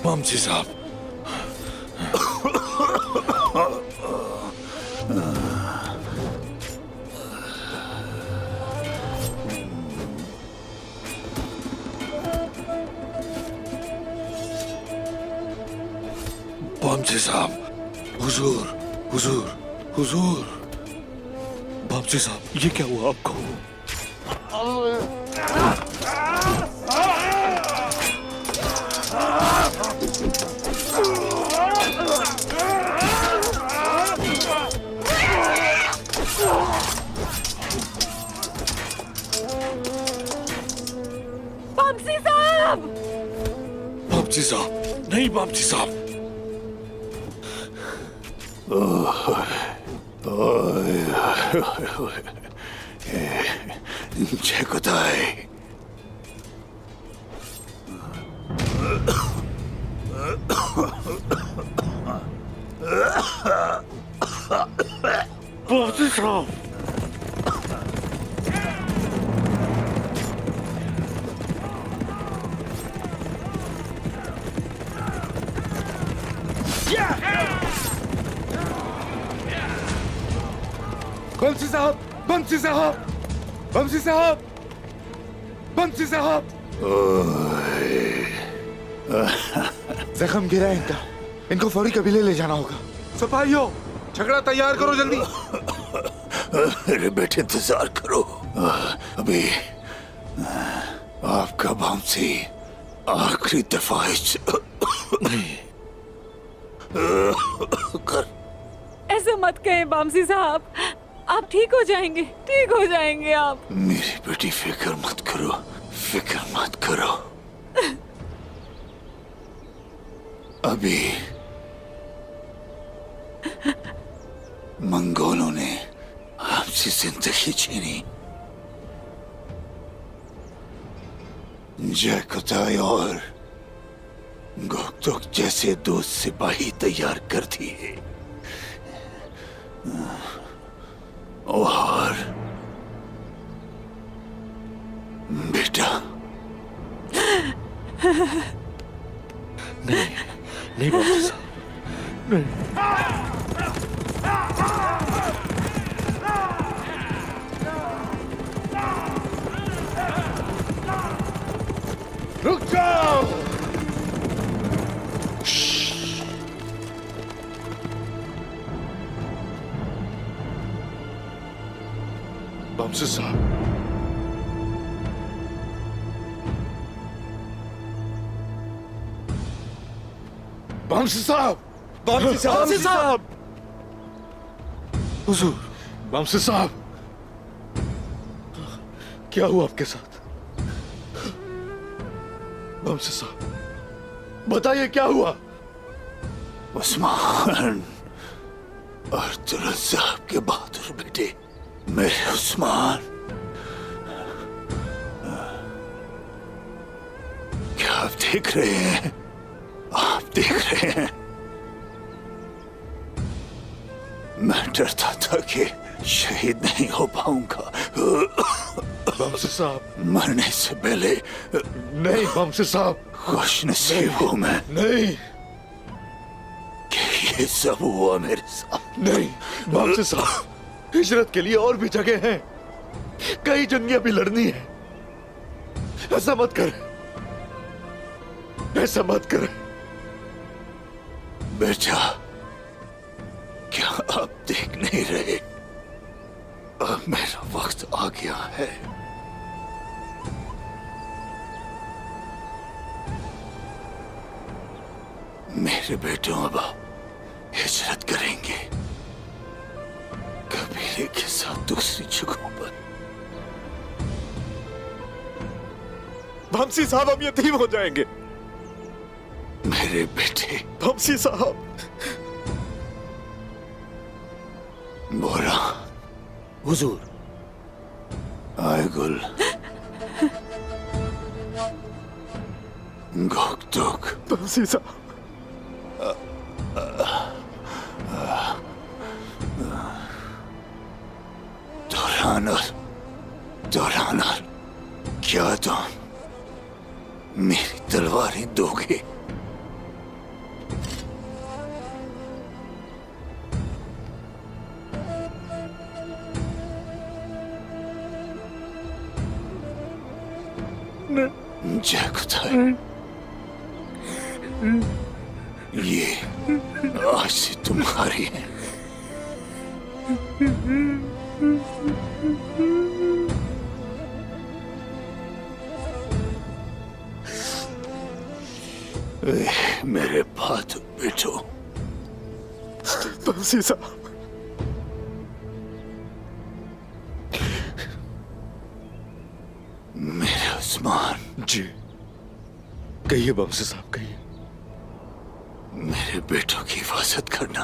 बमसी साहब, बमसी साहब, हुजूर, हुजूर, हुजूर, बमसी साहब, ये क्या हुआ आपको? बमसी साहब! बमसी साहब, नहीं बमसी साहब। Chekutai. बमसी साहब, बंसी साहब, बंसी साहब, बंसी साहब, बंसी साहब, जख्म गिरा है इनका, इनको फौरी कबीले ले जाना होगा। सिपाहियों, झगड़ा तैयार करो जल्दी। मेरे बेटे इंतजार करो, अभी आपका बमसी आखिरी दफा कर। ऐसा मत कहें बमसी साहब, आप ठीक हो जाएंगे, ठीक हो जाएंगे आप। मेरी बेटी फिक्र मत करो, फिक्र मत करो। अभी मंगोलों ने हमसे जिंदगी छीनी, जयकुताई और गोकतुक जैसे दो सिपाही तैयार कर दिए और बेटा नहीं, नहीं बमसी साहब, नहीं। रुक जाओ। बमसी साहब, बमसी साहब, बमसी साहब, बमसी साहब, हुजूर, बमसी साहब, क्या हुआ आपके साथ? बमसी साहब, बताइए क्या हुआ? उस्मान और तुरज़्ज़ाब के बहादुर बेटे, मेरे उस्मान, क्या आप देख रहे हैं? आप देख रहे हैं? मैं डरता था कि शहीद नहीं हो पाऊंगा। बमसी साहब, मरने से पहले नहीं बमसी साहब, खुश नसीब हूं मैं नहीं, कि ये सब हुआ मेरे साथ। नहीं बमसी साहब, हिजरत के लिए और भी जगह हैं, कई जंगियां भी लड़नी है। ऐसा मत करें, ऐसा मत करें। बेटा, क्या आप देख नहीं रहे? अब मेरा वक्त आ गया है। मेरे बेटों अब हिजरत करेंगे कबीले के साथ दूसरी जगहों पर। बमसी साहब, हम यतीम हो जाएंगे। मेरे बेटे बमसी साहब, बोरा, हुजूर, गुल गोकतुक बमसी साहब दोरानर क्या तुम मेरी तलवारें दोगे? जय खुदा, ये आज से तुम्हारी है। मेरे बात बैठो। बमसी साहब मेरे उस्मान, जी कहिए बमसी साहब कहिए। मेरे बेटों की हिफाजत करना।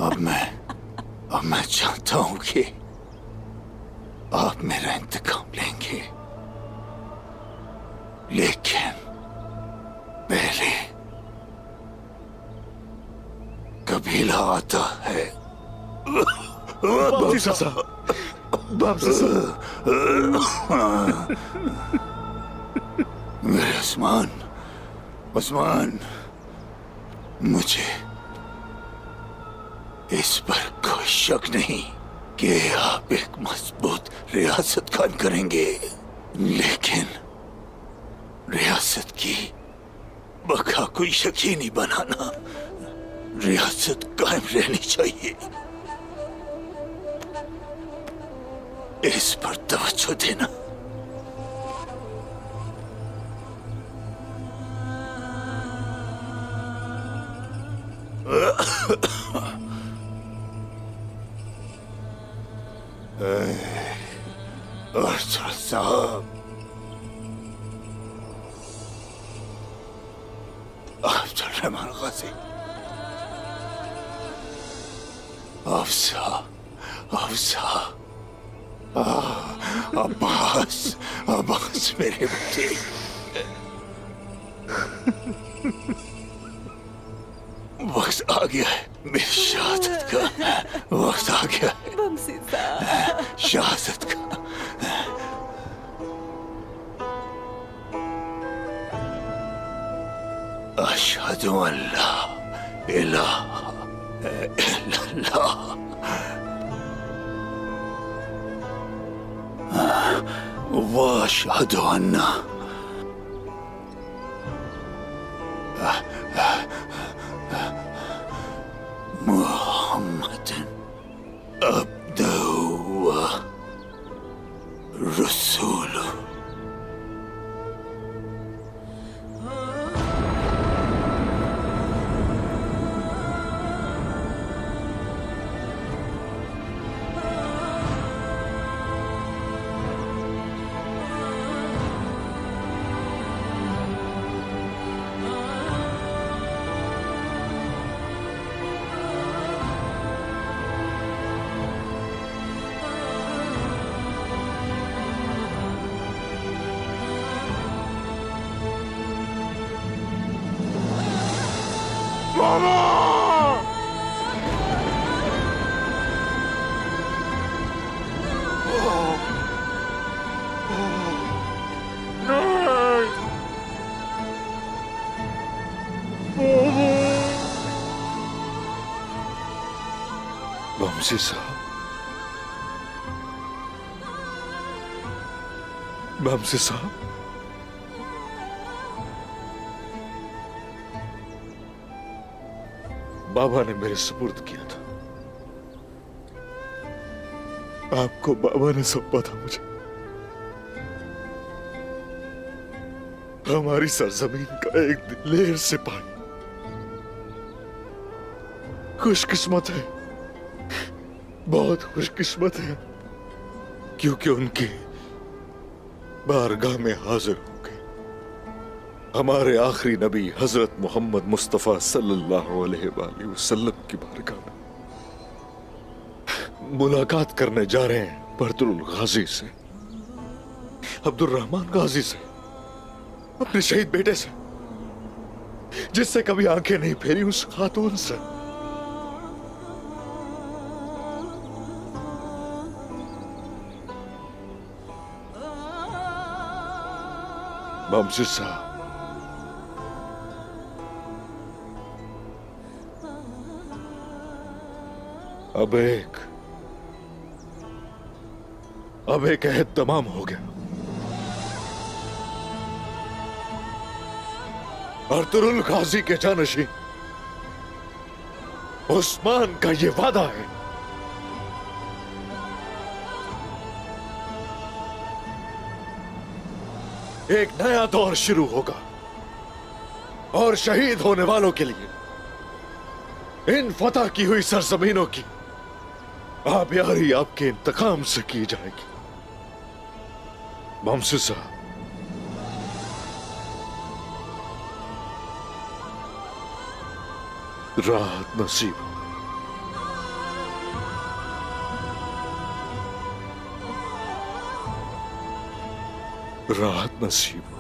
अब मैं चाहता हूं कि आप मेरा इंतकाम लेंगे, लेकिन पहले कबीला आता है। बमसी साहब, बमसी साहब, मेरे उस्मान, मुझे इस पर कोई शक नहीं कि आप एक मजबूत रियासत कायम करेंगे, लेकिन रियासत की बका को यकीनी बनाना, रियासत कायम रहनी चाहिए, इस पर तवज्जो देना। अर्शद साहब, अब्दुल रहमान गाजी, अफसा, अब्बास मेरे बेटे, वक्त आ गया है मेरी शहादत का, वक्त आ गया है बमसी साहब। शहादत का। अशहदु अल्ला इलाहा इल्लल्लाह व अशहदु अन्ना मुहम्मदन अब्दुहु व रसूलुहु। बमसी साहब, बमसी साहब, बाबा ने मेरे सुपुर्द किया था, आपको बाबा ने सौंपा था मुझे। हमारी सरजमीन का एक दिलेर सिपाही खुशकिस्मत है, बहुत खुशकिस्मत है, क्योंकि उनकी बारगाह में हाजिर हो गए हमारे आखिरी नबी हजरत मोहम्मद मुस्तफा सल्लल्लाहु अलैहि वसल्लम की बारगाह में। मुलाकात करने जा रहे हैं बर्तुल गाजी से, अब्दुल रहमान गाजी से, अपने शहीद बेटे से, जिससे कभी आंखें नहीं फेरी, उस खातून से। बमसी साहब, अब एक अहद तमाम हो गया। अर्तुरुल गाजी के जानशीन उस्मान का ये वादा है, एक नया दौर शुरू होगा और शहीद होने वालों के लिए इन फतह की हुई सरजमीनों की आबियारी आपके इंतकाम से की जाएगी। बमसी साहब, राहत नसीब हो। राहत नसीब हो।